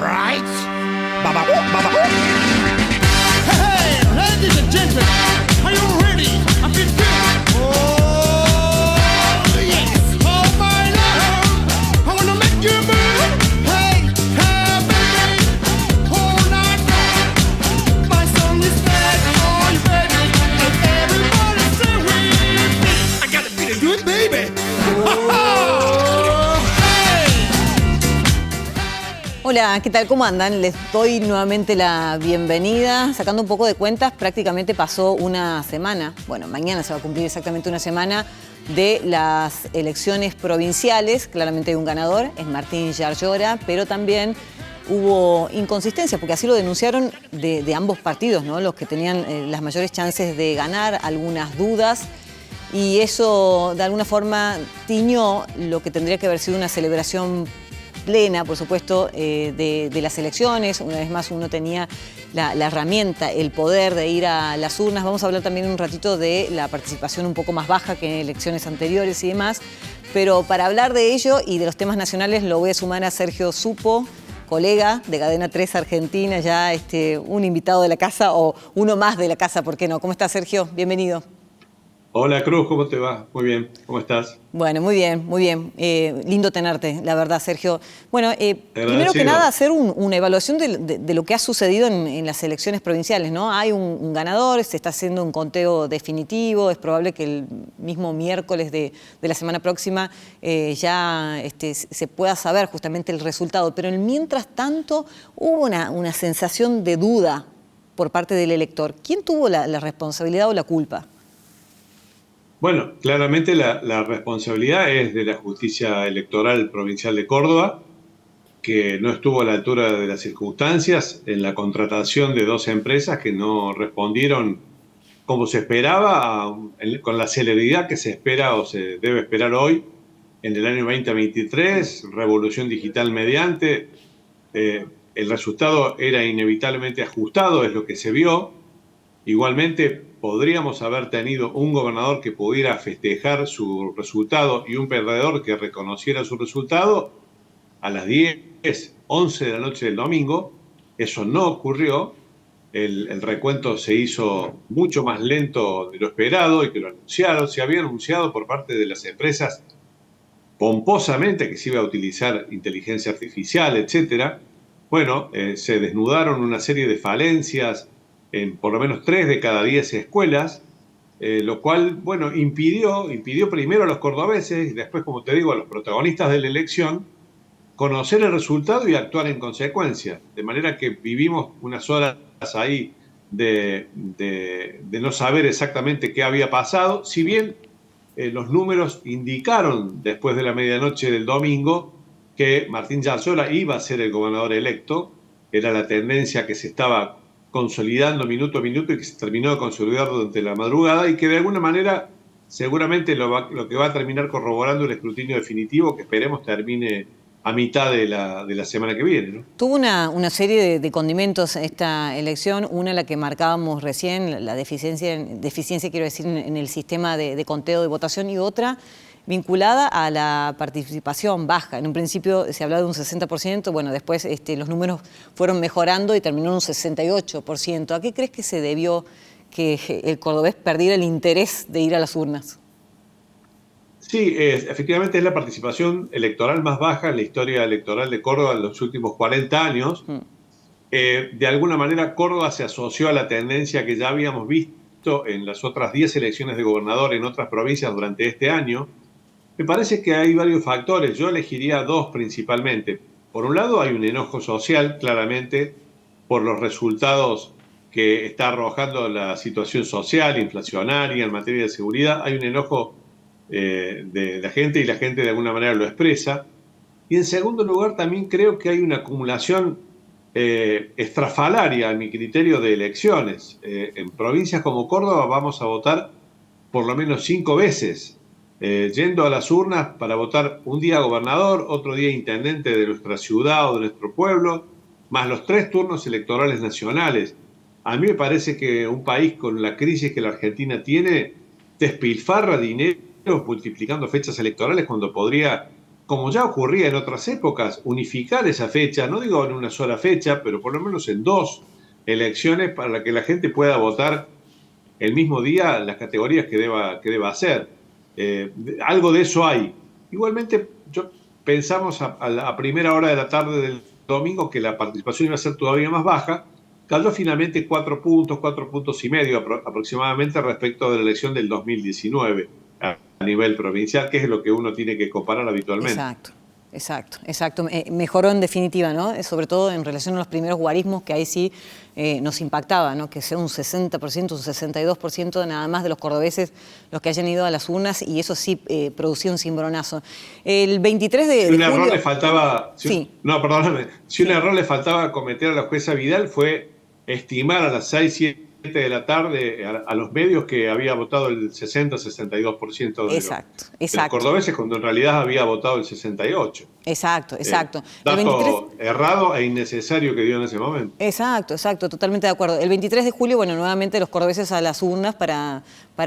right. Baba, baba. Hey, ladies and gentlemen, are you ready? I feel good. Oh, yes. Oh, my love, I wanna make you move. Hey, hey, baby, all night long. My song is bad for you, baby, and everybody say with me. I gotta be the good baby. Hola, ¿qué tal? ¿Cómo andan? Les doy nuevamente la bienvenida. Sacando un poco de cuentas, prácticamente pasó una semana. Bueno, mañana se va a cumplir exactamente una semana de las elecciones provinciales. Claramente hay un ganador, es Martín Yarlora, pero también hubo inconsistencias, porque así lo denunciaron de ambos partidos, ¿no? Los que tenían las mayores chances de ganar, algunas dudas. Y eso, de alguna forma, tiñó lo que tendría que haber sido una celebración plena, por supuesto, de las elecciones. Una vez más uno tenía la herramienta, el poder de ir a las urnas. Vamos a hablar también un ratito de la participación un poco más baja que en elecciones anteriores y demás. Pero para hablar de ello y de los temas nacionales lo voy a sumar a Sergio Supo, colega de Cadena 3 Argentina, ya un invitado de la casa o uno más de la casa, ¿por qué no? ¿Cómo estás, Sergio? Bienvenido. Hola Cruz, ¿cómo te va? Muy bien, ¿cómo estás? Bueno, muy bien, muy bien. Lindo tenerte, la verdad, Sergio. Bueno, primero que nada, hacer una evaluación de lo que ha sucedido en las elecciones provinciales, ¿no? Hay un ganador, se está haciendo un conteo definitivo, es probable que el mismo miércoles de la semana próxima ya se pueda saber justamente el resultado, pero mientras tanto hubo una sensación de duda por parte del elector. ¿Quién tuvo la responsabilidad o la culpa? Bueno, claramente la responsabilidad es de la Justicia Electoral Provincial de Córdoba, que no estuvo a la altura de las circunstancias en la contratación de dos empresas que no respondieron como se esperaba, con la celeridad que se espera o se debe esperar hoy en el año 2023, revolución digital mediante. El resultado era inevitablemente ajustado, es lo que se vio. Igualmente, podríamos haber tenido un gobernador que pudiera festejar su resultado y un perdedor que reconociera su resultado a las 10, 11 de la noche del domingo. Eso no ocurrió. El recuento se hizo mucho más lento de lo esperado y que lo anunciaron. Se había anunciado por parte de las empresas pomposamente que se iba a utilizar inteligencia artificial, etc. Bueno, se desnudaron una serie de falencias en por lo menos 3 de cada 10 escuelas, lo cual, bueno, impidió primero a los cordobeses y después, como te digo, a los protagonistas de la elección, conocer el resultado y actuar en consecuencia. De manera que vivimos unas horas ahí de no saber exactamente qué había pasado, si bien los números indicaron después de la medianoche del domingo que Martín Yarlora iba a ser el gobernador electo. Era la tendencia que se estaba consolidando minuto a minuto y que se terminó de consolidar durante la madrugada y que de alguna manera seguramente lo que va a terminar corroborando el escrutinio definitivo, que esperemos termine a mitad de la semana que viene, ¿no? Tuvo una serie de condimentos esta elección, una la que marcábamos recién, la deficiencia quiero decir, en el sistema de conteo de votación, y otra vinculada a la participación baja. En un principio se hablaba de un 60%, bueno, después los números fueron mejorando y terminó en un 68%. ¿A qué crees que se debió que el cordobés perdiera el interés de ir a las urnas? Sí, efectivamente es la participación electoral más baja en la historia electoral de Córdoba en los últimos 40 años. De alguna manera Córdoba se asoció a la tendencia que ya habíamos visto en las otras 10 elecciones de gobernador en otras provincias durante este año. Me parece que hay varios factores, yo elegiría dos principalmente. Por un lado hay un enojo social, claramente, por los resultados que está arrojando la situación social, inflacionaria, en materia de seguridad. Hay un enojo de la gente y la gente de alguna manera lo expresa. Y en segundo lugar también creo que hay una acumulación estrafalaria a mi criterio de elecciones. En provincias como Córdoba vamos a votar por lo menos 5 veces, yendo a las urnas para votar un día gobernador, otro día intendente de nuestra ciudad o de nuestro pueblo, más los 3 turnos electorales nacionales. A mí me parece que un país con la crisis que la Argentina tiene despilfarra dinero multiplicando fechas electorales cuando podría como ya ocurría en otras épocas, unificar esa fecha, no digo en una sola fecha, pero por lo menos en 2 elecciones para que la gente pueda votar el mismo día las categorías que deba hacer. Algo de eso hay. Igualmente, pensamos a primera hora de la tarde del domingo que la participación iba a ser todavía más baja. Cayó finalmente 4 puntos, 4 puntos y medio aproximadamente respecto de la elección del 2019 a nivel provincial, que es lo que uno tiene que comparar habitualmente. Exacto. Mejoró en definitiva, ¿no? Sobre todo en relación a los primeros guarismos, que ahí sí nos impactaba, ¿no? Que sea un 60%, un 62% nada más de los cordobeses los que hayan ido a las urnas, y eso sí producía un cimbronazo. El 23 de Si un julio... error le faltaba, Sí. no, perdóname, si un error le faltaba cometer a la jueza Vidal fue estimar a las 6, 7 de la tarde a los medios que había votado el 60-62% de los cordobeses, cuando en realidad había votado el 68%. Exacto. El 23... Dato errado e innecesario que dio en ese momento. Exacto, totalmente de acuerdo. El 23 de julio, bueno, nuevamente los cordobeses a las urnas para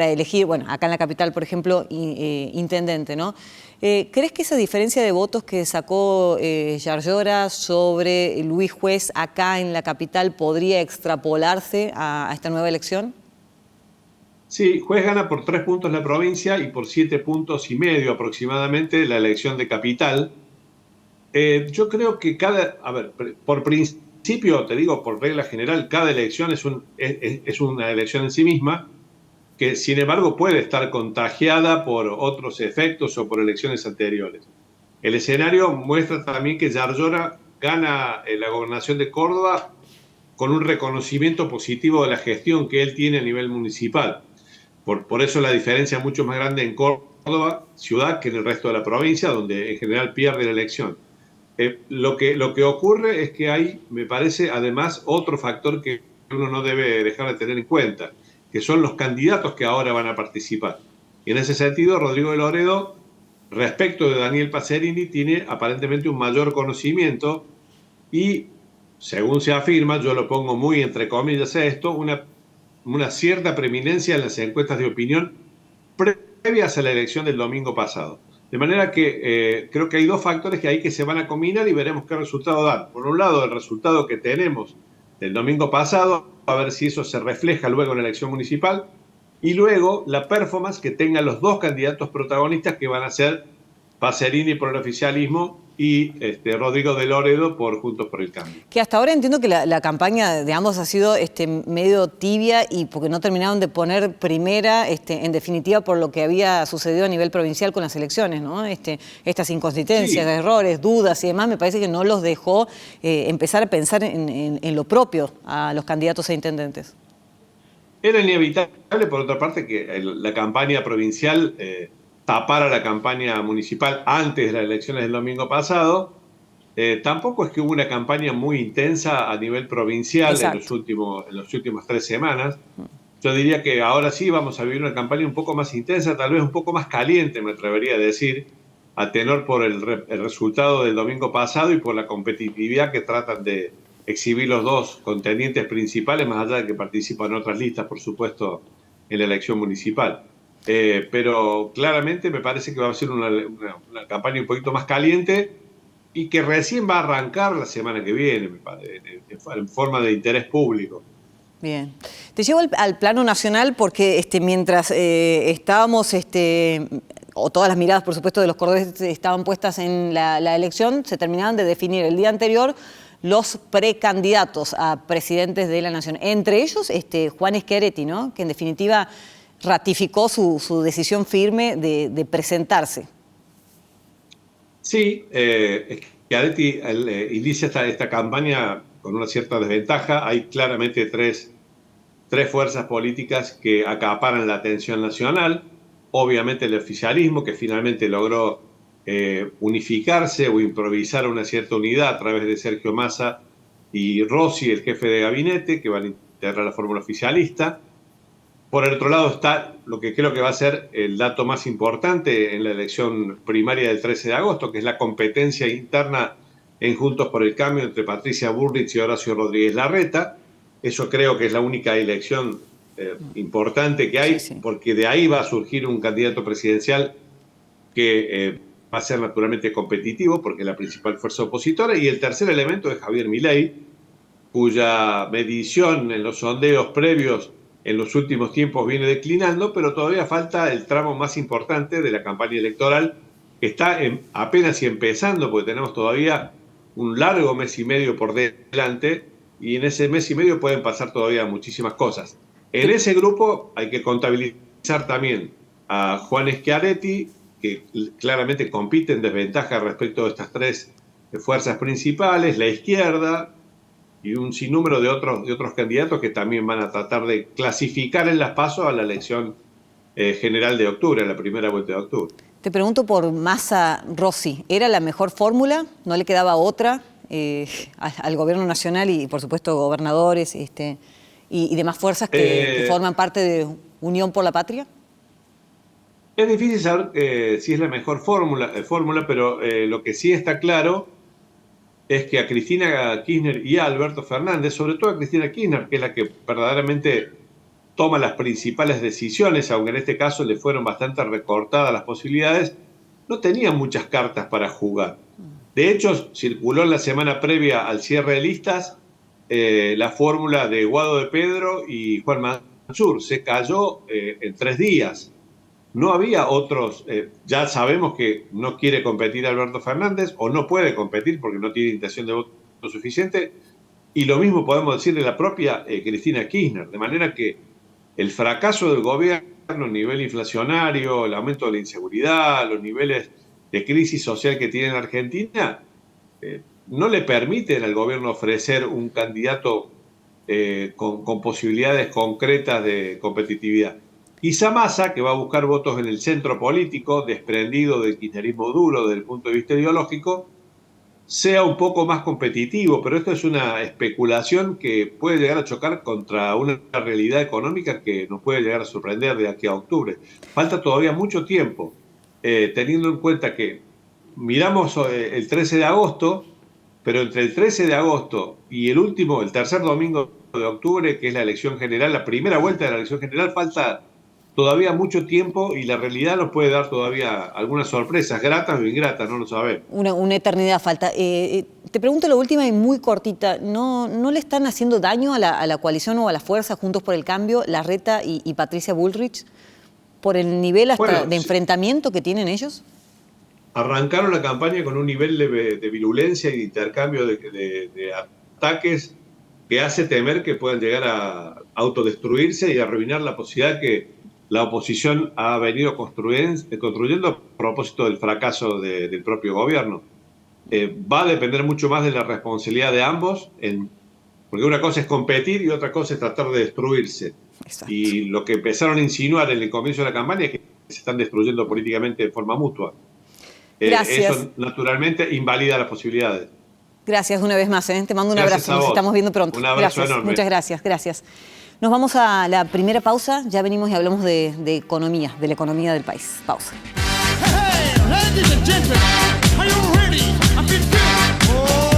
elegir, bueno, acá en la capital, por ejemplo, intendente, ¿no? ¿Crees que esa diferencia de votos que sacó Yarlora sobre Luis Juez acá en la capital podría extrapolarse a esta nueva elección? Sí, Juez gana por 3 puntos la provincia y por 7 puntos y medio aproximadamente la elección de capital. Yo creo que por principio, te digo, por regla general, cada elección es una elección en sí misma, que sin embargo puede estar contagiada por otros efectos o por elecciones anteriores. El escenario muestra también que Yarlora gana la gobernación de Córdoba con un reconocimiento positivo de la gestión que él tiene a nivel municipal. Por eso la diferencia es mucho más grande en Córdoba, ciudad, que en el resto de la provincia, donde en general pierde la elección. Lo que ocurre es que hay, me parece, además, otro factor que uno no debe dejar de tener en cuenta, que son los candidatos que ahora van a participar. Y en ese sentido, Rodrigo de Loredo, respecto de Daniel Pacerini, tiene aparentemente un mayor conocimiento y, según se afirma, yo lo pongo muy entre comillas a esto, una cierta preeminencia en las encuestas de opinión previas a la elección del domingo pasado. De manera que creo que hay 2 factores que se van a combinar y veremos qué resultado dan. Por un lado, el resultado que tenemos del domingo pasado, a ver si eso se refleja luego en la elección municipal, y luego la performance que tengan los 2 candidatos protagonistas, que van a ser Pacerini por el oficialismo y Rodrigo de Loredo por Juntos por el Cambio. Que hasta ahora entiendo que la campaña de ambos ha sido medio tibia, y porque no terminaron de poner primera, en definitiva, por lo que había sucedido a nivel provincial con las elecciones, ¿no? Estas inconsistencias, Sí. Errores, dudas y demás, me parece que no los dejó empezar a pensar en lo propio a los candidatos a intendentes. Era inevitable, por otra parte, que la campaña provincial tapara la campaña municipal antes de las elecciones del domingo pasado. Tampoco es que hubo una campaña muy intensa a nivel provincial en las últimas 3 semanas. Yo diría que ahora sí vamos a vivir una campaña un poco más intensa, tal vez un poco más caliente, me atrevería a decir, a tenor por el resultado del domingo pasado y por la competitividad que tratan de exhibir los 2 contendientes principales, más allá de que participan en otras listas, por supuesto, en la elección municipal. Pero claramente me parece que va a ser una campaña un poquito más caliente y que recién va a arrancar la semana que viene, me parece, en forma de interés público. Bien. Te llevo al plano nacional porque mientras estábamos, o todas las miradas, por supuesto, de los cordobeses estaban puestas en la elección, se terminaban de definir el día anterior los precandidatos a presidentes de la Nación. Entre ellos, Juan Schiaretti, ¿no? Que en definitiva ratificó su decisión firme de presentarse. Sí, Schiaretti inicia esta campaña con una cierta desventaja. Hay claramente tres fuerzas políticas que acaparan la atención nacional. Obviamente el oficialismo, que finalmente logró unificarse o improvisar una cierta unidad a través de Sergio Massa y Rossi, el jefe de gabinete, que van a integrar la fórmula oficialista. Por el otro lado está lo que creo que va a ser el dato más importante en la elección primaria del 13 de agosto, que es la competencia interna en Juntos por el Cambio entre Patricia Bullrich y Horacio Rodríguez Larreta. Eso creo que es la única elección importante que hay, porque de ahí va a surgir un candidato presidencial que va a ser naturalmente competitivo porque es la principal fuerza opositora. Y el tercer elemento es Javier Milei, cuya medición en los sondeos previos en los últimos tiempos viene declinando, pero todavía falta el tramo más importante de la campaña electoral, que está apenas y empezando, porque tenemos todavía un largo mes y medio por delante, y en ese mes y medio pueden pasar todavía muchísimas cosas. En ese grupo hay que contabilizar también a Juan Schiaretti, que claramente compite en desventaja respecto de estas tres fuerzas principales, la izquierda, y un sinnúmero de otros candidatos que también van a tratar de clasificar en las PASO a la elección general de octubre, a la primera vuelta de octubre. Te pregunto por Massa Rossi, ¿era la mejor fórmula? ¿No le quedaba otra al gobierno nacional y, por supuesto, gobernadores y demás fuerzas que forman parte de Unión por la Patria? Es difícil saber si es la mejor fórmula, pero lo que sí está claro es que a Cristina Kirchner y a Alberto Fernández, sobre todo a Cristina Kirchner, que es la que verdaderamente toma las principales decisiones, aunque en este caso le fueron bastante recortadas las posibilidades, no tenía muchas cartas para jugar. De hecho, circuló en la semana previa al cierre de listas la fórmula de Guado de Pedro y Juan Mansur. Se cayó en 3 días. No había otros, ya sabemos que no quiere competir Alberto Fernández o no puede competir porque no tiene intención de voto suficiente, y lo mismo podemos decir de la propia Cristina Kirchner, de manera que el fracaso del gobierno a nivel inflacionario, el aumento de la inseguridad, los niveles de crisis social que tiene en Argentina, no le permiten al gobierno ofrecer un candidato con posibilidades concretas de competitividad. Quizá Massa, que va a buscar votos en el centro político, desprendido del kirchnerismo duro desde el punto de vista ideológico, sea un poco más competitivo, pero esto es una especulación que puede llegar a chocar contra una realidad económica que nos puede llegar a sorprender de aquí a octubre. Falta todavía mucho tiempo, teniendo en cuenta que miramos el 13 de agosto, pero entre el 13 de agosto y el tercer domingo de octubre, que es la elección general, la primera vuelta de la elección general, falta todavía mucho tiempo y la realidad nos puede dar todavía algunas sorpresas, gratas o ingratas, no lo sabemos. Una eternidad falta. Te pregunto la última y muy cortita. ¿No le están haciendo daño a la coalición o a la fuerza Juntos por el Cambio, Larreta y Patricia Bullrich, por el nivel de enfrentamiento que tienen ellos? Arrancaron la campaña con un nivel de virulencia y de intercambio de ataques que hace temer que puedan llegar a autodestruirse y arruinar la posibilidad que la oposición ha venido construyendo a propósito del fracaso del propio gobierno. Va a depender mucho más de la responsabilidad de ambos, porque una cosa es competir y otra cosa es tratar de destruirse. Exacto. Y lo que empezaron a insinuar en el comienzo de la campaña es que se están destruyendo políticamente de forma mutua. Gracias. Eso naturalmente invalida las posibilidades. Gracias una vez más. Te mando un abrazo. Nos estamos viendo pronto. Un abrazo enorme. Muchas gracias. Nos vamos a la primera pausa. Ya venimos y hablamos de economía, de la economía del país. Pausa. Hey, ladies and gentlemen, are you ready? I feel good. Oh.